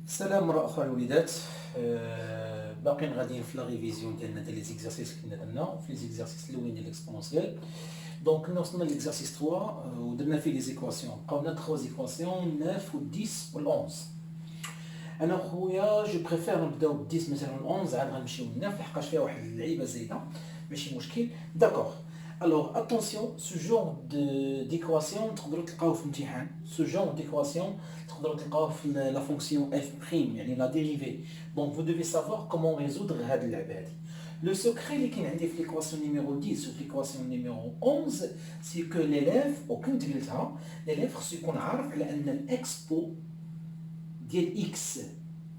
سلام مرة أخرى الوليدات. باقيين غاديين في لا ريفيزيون ديالنا ديال لي زيكزارسيس اللي كنا درنا في لي زيكزارسيس الاولين ديال ليكسبونسيال. دونك كنا وصلنا ليكزارسيس 3 ودرنا فيه لي زيكواسيون، بقاونا 3 زيكواسيون 9 و 10 و 11. انا خويا جو بريفير نبداو ب 10 مثلا و 11، عاد غنمشيو ل 9 لحقاش فيها واحد اللعيبه زايده، ماشي مشكل. داكوغ. Alors attention, ce genre d'équation تقدروا تلقاوه في الامتحان. Ce genre d'équation تقدروا تلقاوه في la fonction f', يعني la dérivée. Donc vous devez savoir comment résoudre هاد اللعبه هادي. Le secret اللي كاين عندي في l'équation numéro 10 و في l'équation numéro 11 c'est que l'élève وكنت قلتها l'élève خصو يكون عارف على ان الاكسبو ديال اكس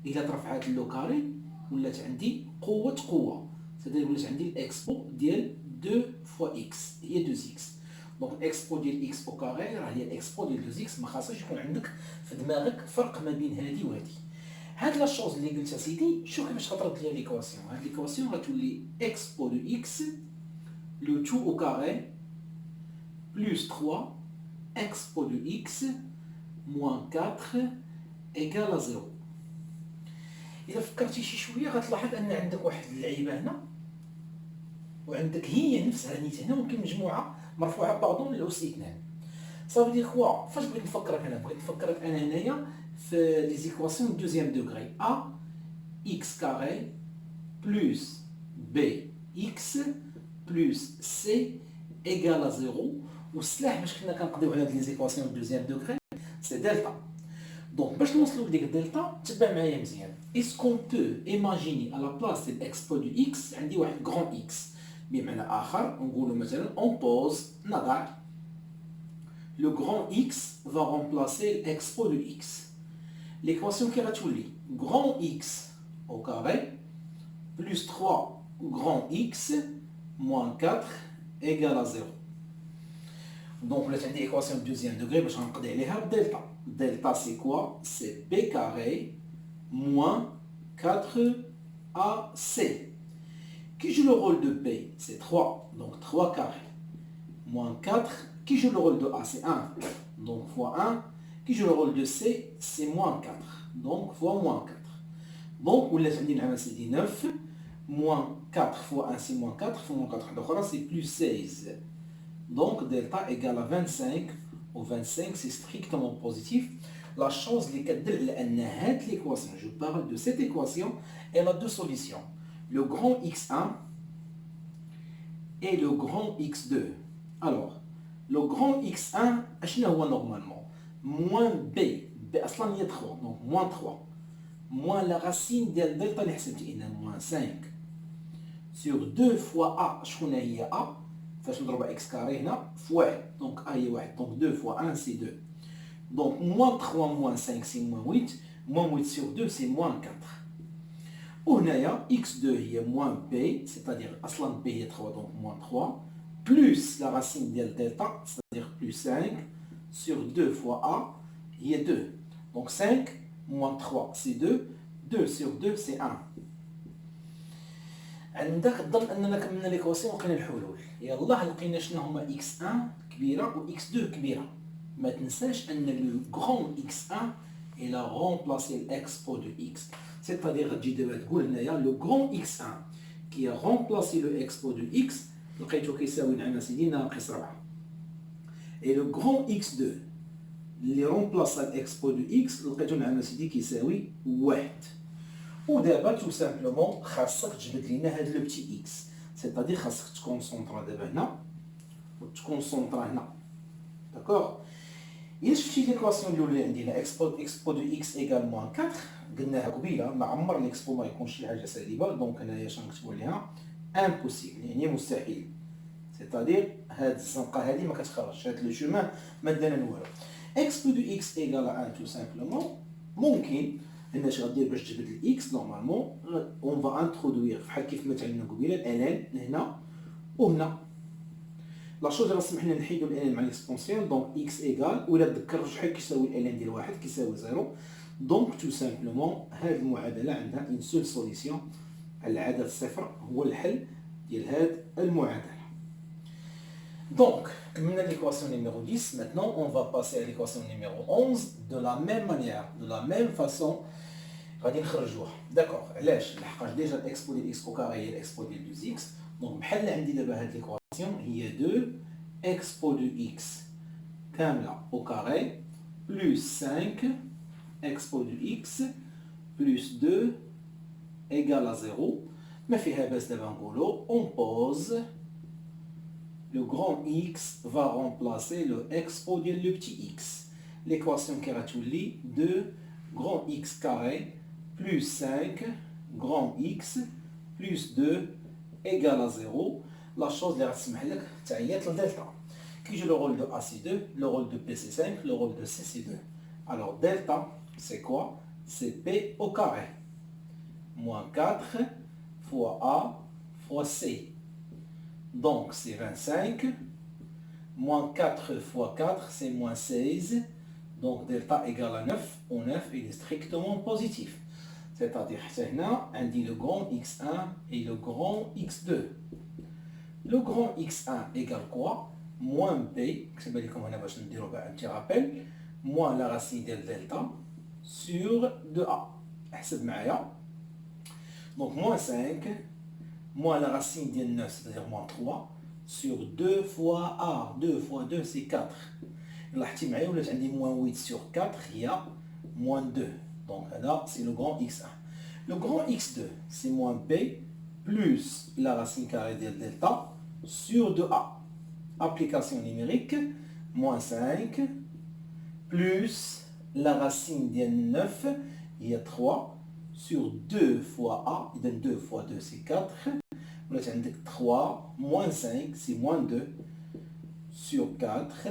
الا ترفعات لو كاري ولات عندي قوه، c'est-à-dire ولات عندي الاكسبو ديال 2 fois x هي 2x. دونك الاكسبو ديال x او كاري راه هي الاكسبو ديال 2x. ما خاصش يكون عندك في دماغك فرق ما بين هذه وهذه. هاد لا شوز اللي قلت سيدي، شوف كيفاش غترد ليا ليكواسيون. هاد ليكواسيون غتولي اكسبو دو x لو 2 au carré plus 3 expo de x moins 4 égale à 0. اذا فكرتي شي شويه غتلاحظ ان عندك واحد اللعيبه هنا وعندك هي نفسها نيت هنا، ممكن مجموعه مرفوعه باردون للاس 2. صافي دير كوا فاش بغيت نفكرك انا، بغيت نفكرك انا هنايا في لي زيكواسيون دوزيام دوغري ا اكس كاري بلس بي اكس بلس سي ايغال ا 0. والسلاح باش كنا كنقضيو على هاد لي زيكواسيون دوزيام دوغري سي دلتا. دونك باش نوصلوا لديك الدلتا تبع معايا مزيان. اسكون بو ايماجيني على بلاصه الاكسبو دو اكس عندي واحد غران اكس، بمعنى اخر نقولوا مثلا اون بوز نضع le grand x va remplacer l'expo de x. L'équation qui غتولي grand x au carré plus 3 grand x moins 4 égale à 0. Donc ولات عندي équation de deuxième degré باش غنقضي عليها بدلتا. Delta c'est quoi? C'est b carré moins 4ac. Qui joue le rôle de b? C'est 3, donc 3 carré. Moins 4, qui joue le rôle de a? C'est 1, donc fois 1. Qui joue le rôle de c? C'est moins 4, donc fois moins 4. Donc, on laisse dire 9, moins 4 fois 1 c'est moins 4, fois moins 4 c'est plus 16. Donc, delta égale à 25, ou 25 c'est strictement positif. La chose les l'équation, je parle de cette équation, elle a deux solutions. Le grand x1 et le grand x2. Alors, le grand x1, اشنا هو normalement moins b اصلا هي 3 donc moins 3 moins la racine ديال دلتا اللي حسبتي هنا moins 5 sur 2 fois a. شكون هي a؟ فاش نضربها x carré هنا في 1 donc a هي 1 donc 2 fois 1 c'est 2 donc moins 3 moins 5 c'est moins 8 moins 8 sur 2 c'est moins 4. وهنايا x2 هي moins b c'est-à-dire اصلا b هي 3 donc moins 3 plus la racine de delta, c'est-à-dire plus 5, sur 2 fois a, il y a 2. Donc 5 moins 3, c'est 2. 2 sur 2, c'est 1. عندك تظن اننا كملنا ليكواسيون ولقينا الحلول. يلاه لقينا شنو هما x1 كبيره و x2 كبيره. ما تنساش ان لو غران x1 il a remplacé l'expo de x. C'est-à-dire غتجي دابا تقول هنايا لو غران x1 qui a remplacé le expo de x لقيتو كيساوي نعم سيدي ناقص 4. اي لو غران اكس 2 اللي رومبلاصا الاكسبو دو اكس لقيتو نعم سيدي كيساوي 1. ودابا تو سامبلومون خاصك تجبد لينا هاد لو بتي اكس، سيتادير خاصك تكونسونطرا دابا هنا وتكونسونطرا هنا. داكوغ. الا شفتي ليكواسيون الاولى عندنا اكسبو دو اكس ايكال موان 4 قلناها قبيله، ما عمر الاكسبو ما يكونش شي حاجه سالبه، دونك هنايا اش غنكتبو عليها impossible يعني مستحيل. سيتادير هاد الزنقه هادي ما كتخرجش، هاد لو شومان ما دانا والو. اكس بو دو اكس ايكال 1 تو سامبلومون. ممكن هنا اش غدير باش تجبد الاكس نورمالمون اون فا انترودوير بحال كيف ما تعلمنا قبيله الان هنا وهنا. لا شوز راه سمحنا نحيدو الان مع ليكسبونسيون، دونك اكس ايكال ولا تذكر شحال كيساوي الان ديال واحد كيساوي 0. دونك تو سامبلومون هاد المعادله عندها اون سول سوليسيون، العدد صفر هو الحل ديال هاد المعادله. Donc, comme l'équation numéro 10, maintenant on va passer à l'équation numéro 11 de la même manière, de la même façon. غادي نخرجوها. داكوغ، علاش؟ لحقاش ديجا الاكسبو ديال اكس او كاري هي الاكسبو ديال 2 اكس، دونك بحال عندي دابا هاد ليكواسيون هي 2 اكسبو دو اكس كامله او كاري بلس 5 اكسبو دو اكس بلس 2 égal à 0. ما فيها باس دابا نقولو on pose le grand x va remplacer le expo ديال le petit x. L'équation qui غتولي 2 grand x carré plus 5 grand x plus 2 égal à 0. La chose اللي غتسمح لك تعيط لدلتا. Qui joue le rôle de AC2, le rôle de PC5, le rôle de CC2. Alors delta, c'est quoi? C'est P au carré. Moins 4 fois A fois C. Donc c'est 25. Moins 4 fois 4, c'est moins 16. Donc delta égale à 9. Ou 9, il est strictement positif. C'est-à-dire, on dit le grand x1 et le grand x2. Le grand x1 égale quoi? Moins b, comme on a un petit rappel, moins la racine de delta sur 2a. Donc moins 5, moins la racine de 9, c'est-à-dire moins 3, sur 2 fois a. 2 fois 2, c'est 4. Là, on dit moins 8 sur 4, il y a moins 2. Donc là, c'est le grand x1. Le grand x2, c'est moins b plus la racine carrée de delta sur 2a. Application numérique, moins 5 plus la racine de 9, il y a 3 sur 2 fois a, il donne 2 fois 2 c'est 4, on a 3, moins 5 c'est moins 2 sur 4,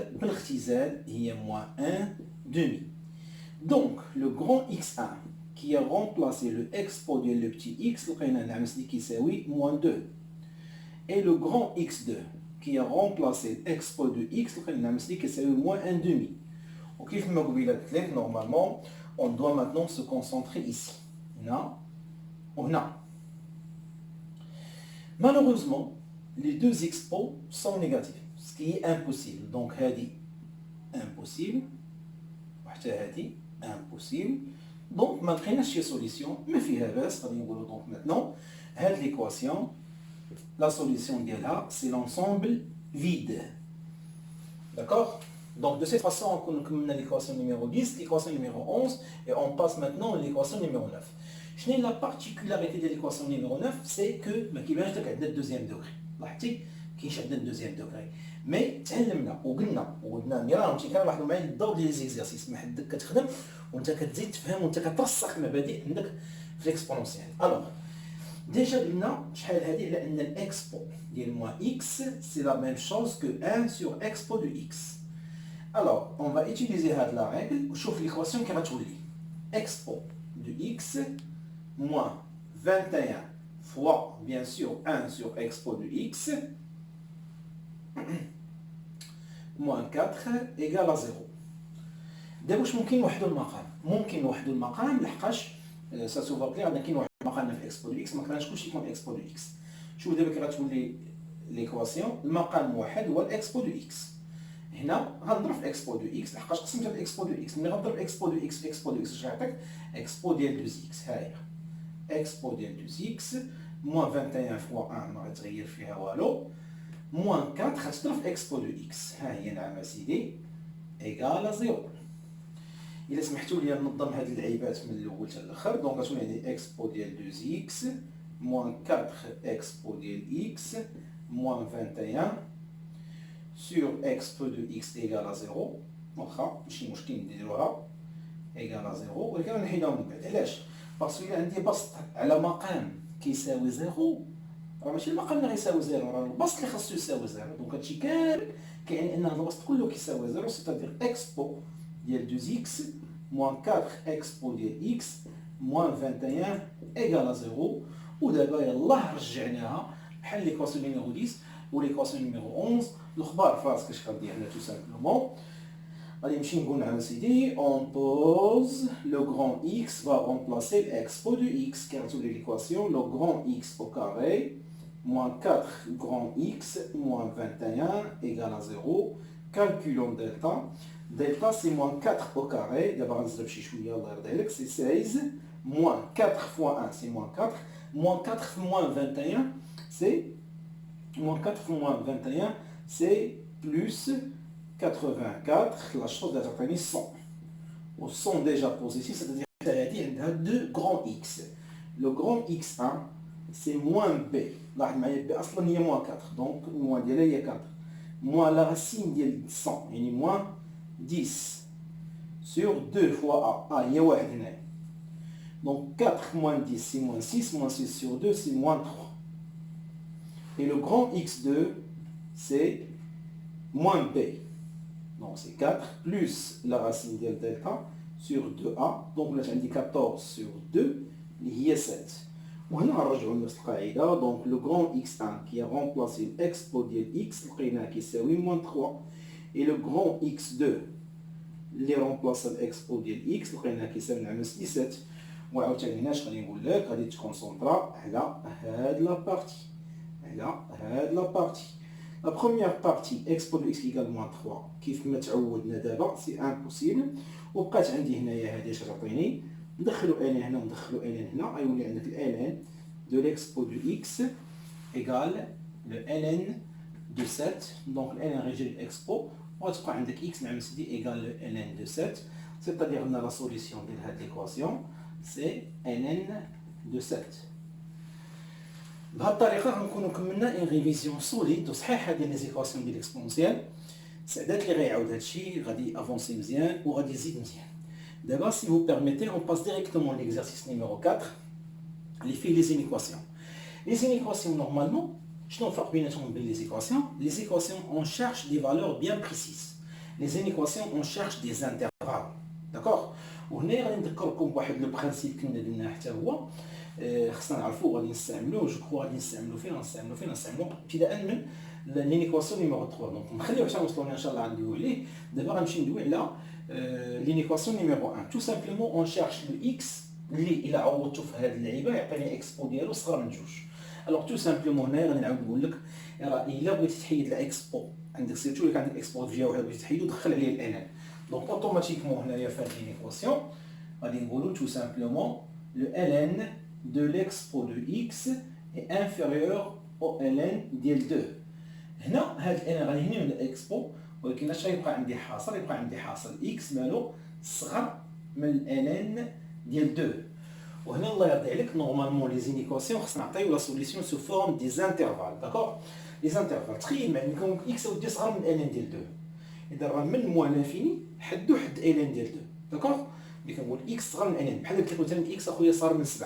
il y a moins 1 demi. Donc le grand x1 qui a remplacé le expo de le petit x, qui c'est oui, moins 2. Et le grand x2 qui a remplacé l'expo de x, qui c'est moins 1 demi. Ok, normalement, on doit maintenant se concentrer ici. Là, on a. Malheureusement, les deux expos sont négatifs, ce qui est impossible. Donc, hadi, impossible. Hadi, impossible. Donc, maintenant, il y a une solution. Mais donc maintenant, l'équation, la solution d'elle, c'est l'ensemble vide. D'accord? Donc, de cette façon, on a l'équation numéro 10, l'équation numéro 11, et on passe maintenant à l'équation numéro 9. La particularité de l'équation numéro 9, c'est que il y a un deuxième degré. Il y a un deuxième degré. Mais, on a des exercices. Alors, déjà, l'expo de moins x, c'est la même chose que 1 sur expo de x. Alors, on va utiliser la règle pour voir l'équation qui va être expo de x moins 21 fois, bien sûr, 1 sur expo de x moins 4 égale à 0. دابا واش ممكن نوحدوا المقام؟ ممكن نوحدوا المقام لحقاش سا سوفا كلير عندنا كاين واحد المقام في اكسبو دو اكس ما كانش كلشي يكون اكسبو دو اكس. شوف دابا كي غتولي ليكواسيون المقام واحد هو الاكسبو دو اكس. هنا غنضرب في اكسبو دو اكس لحقاش قسمتها باكسبو دو اكس. ملي غنضرب اكسبو دو اكس في اكسبو دو اكس اش غيعطيك؟ اكسبو ديال 2 اكس. ها هي اكسبو ديال 2 اكس موان 21 فوا 1 ما غتغير فيها والو موان 4 غتضرب في اكسبو دو اكس. ها هي نعم اسيدي ايكال 0. إلا سمحتوا لي ننظم هاد العيبات من الأول حتى الآخر. دونك غتولي عندي إكسبو ديال 2 إكس موان 4 إكسبو ديال إكس موان 21 سور إكسبو دو إكس إيكال 0. واخا ماشي مشكل نديروها إيكال 0 ولكن غنحيدها من بعد. علاش؟ باسكو إلا عندي بسط على مقام كيساوي 0 راه ماشي المقام اللي غيساوي 0 راه البسط اللي خاصو يساوي 0. دونك هادشي كامل كيعني أن هاد البسط كله كيساوي 0 سيتادير إكسبو ديال 2x moins 4x ديال x moins 21 égale à 0. ودابا يلاه رجعناها بحال ليكواسيون نيميرو 10 وليكواسيون نيميرو 11. الاخبار فاس كاش ديالنا تو سامبلومون غادي نمشي نقول نعم سيدي on pose le grand x va remplacer l'expo de x qui غتولي ليكواسيون le grand x au carré moins 4 grand x moins 21 égale à 0. Calculons delta. Delta c'est moins 4 au carré. D'abord on va c'est 16 moins 4 fois 1, c'est moins 4. Moins 4 fois moins 21, c'est moins 4 fois moins 21, c'est plus 84. La chose doit être 100. Au 100 déjà positif, c'est-à-dire qu'il y a deux grands x. Le grand x1, c'est moins b. Là, il y a moins 4. Donc, moins il y a 4. Moins la racine de 100, il y a moins 10 sur 2 fois a. Il y a 1. Donc 4 moins 10, c'est moins 6. Moins 6 sur 2, c'est moins 3. Et le grand x2, c'est moins b. Donc c'est 4 plus la racine de delta sur 2a. Donc là, j'ai 14 sur 2, il y a 7. وهنا نرجعوا لنفس القاعده. دونك لو غران x1 qui a remplacé l'expo ديال x لقيناه كيساوي moins 3 et le grand x2 اللي remplace l'expo ديال x لقيناه كيساوي نعمل 17. وعاوتاني هنا اش غادي نقول لك، غادي تكونسونطرا على هاد لا بارتي، على هاد لا بارتي. لا بروميير بارتي expo de x égale moins 3 كيف ما تعودنا دابا سي امبوسيبل. وبقات عندي هنايا هادي اش تعطيني، ندخلوا ln هنا وندخلوا ln هنا، غيولي عندك ln de l'expo de x égale le ln de 7. donc ln ريجي l'expo وغتبقى عندك x نعمل سيدي égale le ln de 7. c'est-à-dire ان لا سوليسيون ديال هاد ليكواسيون سي ln de 7. بهذه الطريقه غنكونوا كملنا اون ريفيزيون سوليد وصحيحه ديال لي زيكواسيون ديال الاكسبونسيال. سعدات اللي غيعاود هادشي غادي افونسي مزيان وغادي يزيد مزيان. D'abord, si vous permettez, on passe directement à l'exercice numéro 4, les faits les inéquations. Les inéquations, normalement, je n'en fais bien les équations. Les équations, on cherche des valeurs bien précises. Les inéquations, on cherche des intervalles. D'accord? وهنا غادي نذكركم بواحد لو برانسيب كنا درناه حتى هو خصنا نعرفوا غادي نستعملوه. جو كخوا غادي نستعملوا ابتداء من لينيكواسيون نيميرو 3. دونك نخليوه حتى نوصلوا ان شاء الله غندويو عليه. دابا غنمشي ندوي على لينيكواسيون نيميرو 1. تو سامبلومون اون شيرش لو اكس اللي الى عوضتو في هذه اللعيبه يعطيني اكسبو ديالو صغر من جوج. الوغ تو سامبلومون هنايا غادي نعاود نقول لك راه الا بغيتي تحيد الاكسبو عندك سيرتو اللي عندك اكسبو في جهه وحده بغيتي تحيدو دخل عليه الان. دونك اوتوماتيكمون هنايا في هذه لينيكواسيون غادي نقولوا tout simplement le ln de l'expo de x est inférieur au ln ديال 2. هنا هاد ln غادي هنا من الاكسبو، ولكن اش غيبقى عندي حاصل؟ يبقى عندي حاصل x مالو صغر من ln ديال 2. وهنا الله يرضي عليك نورمالمون لي زينيكواسيون خصنا نعطيو لا سوليسيون سو فورم دي زانترفال. داكور؟ لي زانترفال تخيل معايا كون x ودي صغر من ln ديال 2، اذا راه من موان لانفيني حدو حد ln ديال 2. داكور؟ ملي كنقول اكس صغر من ان بحال قلت لك مثلا اكس اخويا صار من 7،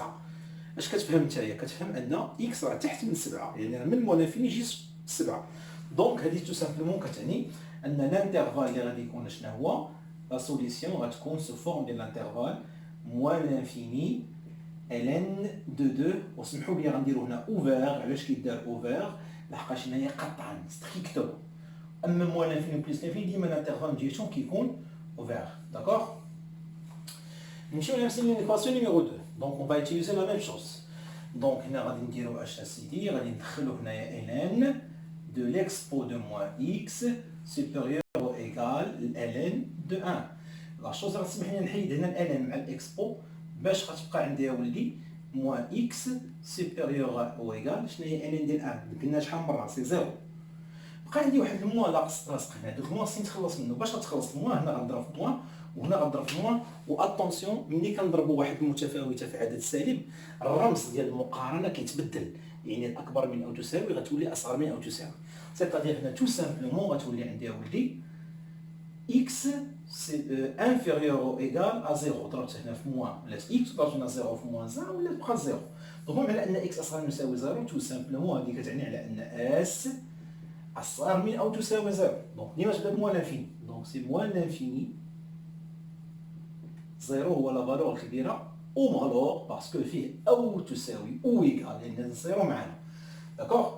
اش كتفهم نتايا؟ كتفهم ان اكس راه تحت من 7، يعني من موان فين يجي 7. دونك هذه تو سامبلومون كتعني ان الانترفال اللي غادي يكون شنو هو؟ لا سوليسيون غتكون سو فورم ديال الانترفال موان لانفيني ln دو 2. وسمحوا لي غنديرو هنا اوفر. علاش كيدار اوفر؟ لحقاش هنايا قطعا ستريكتو. اما موان لانفيني بليس لانفيني ديما الانترفال ديالهم كيكون اوفر. داكور؟ نمشيو للإيكواسيون نيميرو 2. دونك اون فا utiliser لا ميم شوز. دونك هنا غادي نديرو اش اسيدي، غادي ندخلو هنايا ln دو ليكسبو دو موان اكس سوبيريور او ايكال ln دو 1. لا شوز غتسمح لي نحيد هنا ln مع الاكسبو باش غتبقى عندي يا ولدي موان اكس سوبيريور او ايكال شنو هي ln ديال 1. قلنا شحال من مره؟ سي زيرو. بقى عندي واحد الموان لاصق هنا، دوك الموان خصني نتخلص منه. باش غتخلص الموان هنا غنضرب في موان وهنا غنضرب في موان. واتونسيون ملي كنضربوا واحد المتفاوته في عدد سالب الرمز ديال المقارنه كيتبدل، يعني الاكبر من او تساوي غتولي اصغر من او تساوي. سيتادير هنا تو سامبلومون غتولي عندي يا ولدي اكس سي انفيريور او ايكال ا زيرو. ضربت هنا في موان ولات اكس، ضربت هنا زيرو في موان زيرو ولات بقات زيرو. دونك على ان اكس اصغر من يساوي زيرو تو سامبلومون هذه كتعني على ان اس اصغر من او تساوي زيرو. دونك ديما تبدا بموان لانفيني. دونك سي موان لانفيني زيرو هو لا فالور الكبيره او مغلوق باسكو فيه او تساوي او ايكال، لان زيرو معنا. داكوغ؟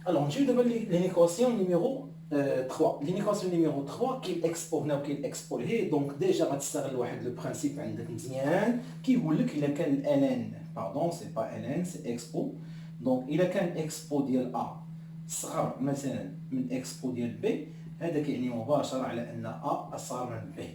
الوغ نجيو دابا لينيكواسيون نيميرو 3. لينيكواسيون نيميرو 3 كاين الاكسبو هنا وكاين الاكسبو لهي. دونك ديجا غتستغل واحد لو برانسيپ عندك مزيان كيقول لك الا كان الان باردون سي با الان سي اكسبو. دونك الا كان اكسبو ديال ا صغر مثلا من اكسبو ديال بي، هذا كيعني مباشره على ان ا اصغر من بي.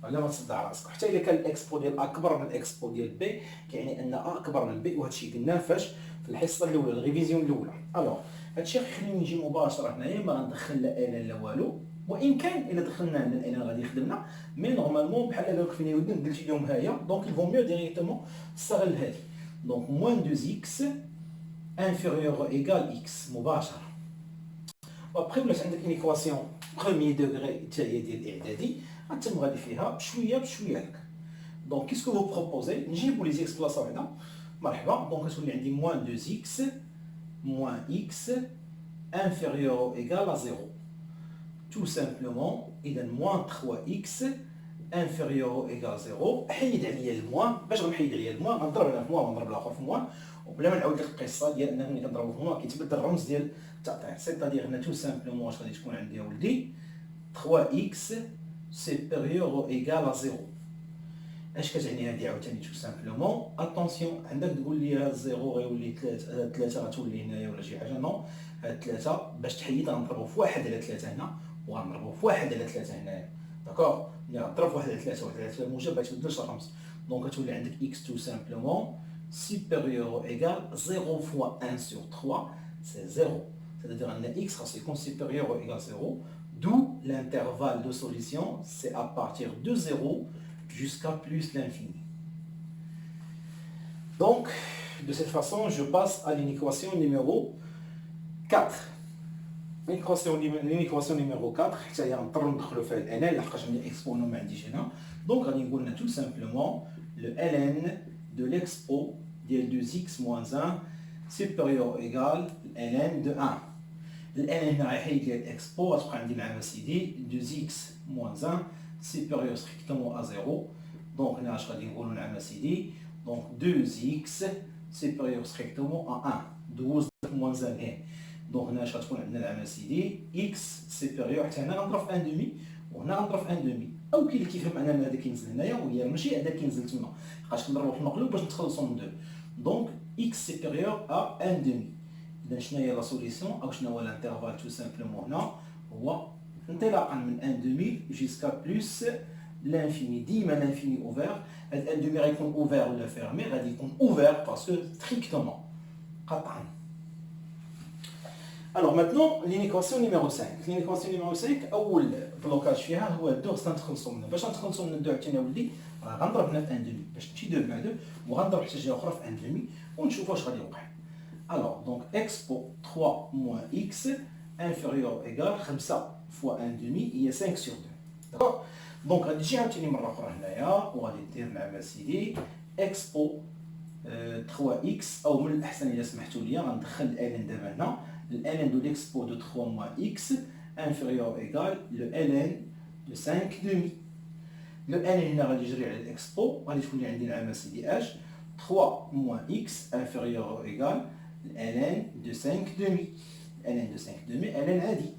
ولا ما تصدع راسك. حتى الا كان الاكسبو ديال اكبر من الاكسبو ديال بي كيعني ان ا اكبر من بي، وهذا الشيء قلناه فاش في الحصه الاولى الريفيزيون الاولى. الوغ هادشي غيخليني نجي مباشره هنايا ما غندخل لا الان لا والو، وان كان الا دخلنا عندنا الان غادي يخدمنا، مي نورمالمون بحال هكا فين يودي قلت لهم هاهي، دونك الفو ميو ديريكتومون تستغل هادي. دونك موان 2 اكس انفيريور او ايكال اكس مباشره. وابخي ولات عندك ايكواسيون بروميي دوغري حتى هي ديال الاعدادي غتم غادي فيها بشويه بشويه هكا. دونك كيسكو فو بروبوزي نجيبو لي زيكس بلاصه وحده مرحبا. دونك غتولي عندي موان 2 اكس موان اكس inférieur ou égal à 0. Tout simplement, il a moins 3x inférieur ou égal à 0. حيد عليا الموان، باش غنحيد عليا الموان غنضرب هنا في موان ونضرب الاخر في موان، وبلا ما نعاود لك القصه ديال اننا ملي كنضربو في موان كيتبدل الرمز ديال التعطيل. سيتادير هنا تو سامبلومون اش غادي تكون عندي اولدي 3x supérieur ou égal à 0. اش كتعني هادي عاوتاني تو سامبلومون؟ اتونسيون عندك تقول لي هاد 0 غيولي 3 غتولي هنايا ولا شي حاجه، نو هاد 3 باش تحيد غنضربو في 1 على 3 هنا وغنضربو في 1 على 3 هنايا، داكوغ؟ ملي غنضرب في 1 على 3 و1 على 3 الموجب غيتبدلش الرمز، دونك غتولي عندك x تو سامبلومون supérieur égal 0 fois 1 sur 3 c'est 0. C'est-à-dire que x est supérieur ou égal à 0, d'où l'intervalle de solution c'est à partir de 0 jusqu'à plus l'infini. Donc, de cette façon, je passe à l'inéquation numéro 4. L'inéquation numéro 4, c'est à dire ندخلو فيها ال ln لحقاش عندي exponent ما عنديش هنا. Donc غادي نقول لنا tout simplement le ln de l'expo ديال 2x moins 1 supérieur ou égal ln de 1. ln هنا غيحيد لي الاكسبو غتبقى عندي مع سيدي 2x moins 1 supérieur strictement à 0. Donc هنا اش غادي نقولوا مع سيدي donc 2x supérieur strictement à 1 دوز moins 1 هنا. دونك هنا اش غتكون عندنا العام سيدي x سيبيريور حتى هنا غنضرب في 1 دومي وهنا غنضرب في 1 دومي، او كاين اللي كيفهم ان هذا كينزل هنايا وهي ماشي هذا كينزل تما، لحقاش كنضربو في المقلوب باش نتخلصوا من 2. دونك x سيبيريور ا 1 دومي. اذا شنو هي لا سوليسيون او شنو هو الانترفال تو سامبلومون هنا؟ هو انطلاقا من 1 دومي جيسكا بلس لانفيني. ديما لانفيني اوفير، هاد 1 دومي غيكون اوفير ولا فيرمي؟ غادي يكون اوفير باسكو ستريكتومون قطعا. Alors maintenant, l'inéquation numéro 5. L'inéquation numéro 5, أول بلوكاج فيها هو الدو خصنا نتخلصو منه. باش نتخلصو من الدو عاوتاني أولي غنضرب هنا في 1 دومي باش تمشي 2 مع 2 وغنضرب حتى جهة أخرى في 1 دومي ونشوفو واش غادي يوقع. Alors, donc expo 3 moins x inférieur ou égal 5 fois 1 demi هي 5 sur 2. D'accord? Donc غادي تجي عاوتاني مرة أخرى هنايا وغادي دير مع سيدي expo 3x أو من الأحسن إلا سمحتوا لي غندخل الان دابا هنا. Le ln de l'expo de 3 moins x inférieur ou égal le ln de 5 demi. Le ln هنا غادي يجري على l'expo غادي تولي عندي العام سيدي اش 3 moins x inférieur ou égal ln de 5 demi. ln de 5 demi ln عادي.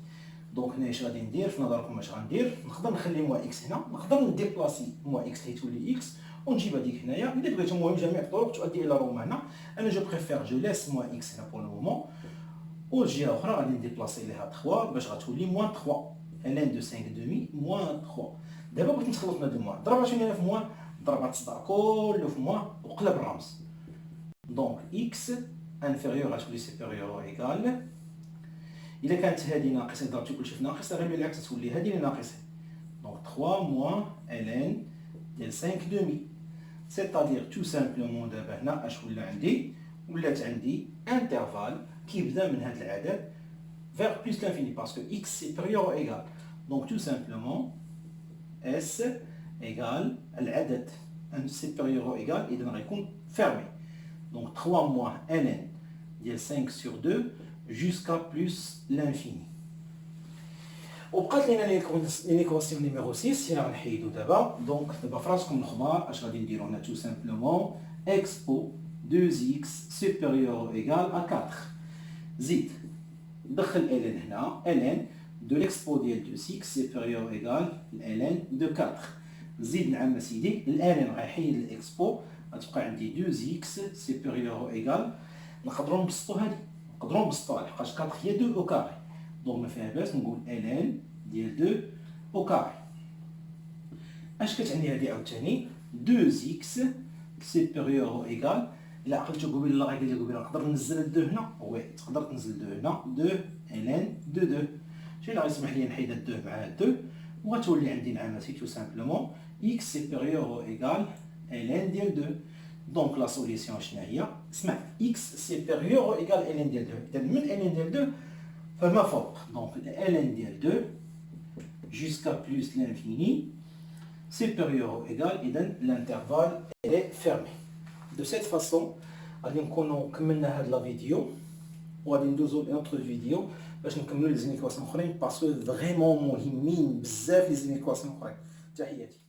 دونك هنا اش غادي ندير في نظركم؟ اش غندير؟ نقدر نخلي موا اكس هنا، نقدر نديبلاسي موا اكس اللي تولي اكس ونجيب هذيك هنايا. الا بغيتو المهم جميع الطرق تؤدي الى روما هنا. انا جو بريفير جو لاس موا اكس هنا بور لو مومون، والجهه الاخرى غادي نديبلاسي ليها 3 باش غتولي موان 3 ln دو 5 دومي موان 3. دابا بغيت نتخلص من هاد الموان، ضرب عشان انا في موان، ضرب هاد الصداع كله في موان وقلب الرمز. دونك اكس انفيريور غتولي سيبيريور او ايكال، الا كانت هذه ناقصه ضربتي كلشي في ناقصه غير بالعكس تولي هذه اللي ناقصه. دونك 3 موان ln ديال 5 دومي، سيتادير تو سامبلومون دابا هنا اش ولا عندي؟ ولات عندي انترفال كيبدا من هذا العدد vers plus l'infini parce que x supérieur ou égal. Donc tout simplement s égale العدد supérieur ou égal إذا غيكون fermé. Donc 3 moins ln ديال 5 sur 2 jusqu'à plus l'infini. وبقات لينا لينيكواسيون نيميرو 6 هنا غنحيدو دابا. دونك دابا في راسكم الخبار اش غادي نديرو هنا؟ تو سامبلومون expo 2x supérieur ou égal à 4. زيد ندخل ln هنا ln دو l'expo ديال 2x supérieur ou égal ln دو 4. زيد نعم سيدي ln غيحيد الاكسبو غتبقى عندي 2x supérieur ou égal. نقدروا نبسطوا هذه، نقدروا نبسطوها لحقاش 4 هي 2 او كاري. دونك ما فيها باس نقول ln ديال 2 او كاري. اش كتعني هذه عاوتاني 2x سيبيريور او ايكال. الا عقلتو قبيله قال لي قبيله نقدر ننزل 2 هنا، وي تقدر تنزل 2 هنا، 2 ln 2 شنو اللي غيسمح لي نحيد 2 مع 2 وغتولي عندي نعامتي تو سامبلومون x سيبيريور او ايكال ln ديال 2. دونك لا سوليسيون شنو هي؟ اسمع x سيبيريور او ايكال ln ديال 2، اذا من ln ديال 2 فما فوق، دونك ln ديال 2 jusqu'à plus l'infini supérieur ou égal إذن l'intervalle est fermé. De cette façon غادي نكونوا كملنا هاد لا فيديو وغادي ندوزو لأوتر فيديو باش نكملوا لي زينيكواسيون اخرين باسكو فريمون مهمين بزاف لي زينيكواسيون اخرين. تحياتي.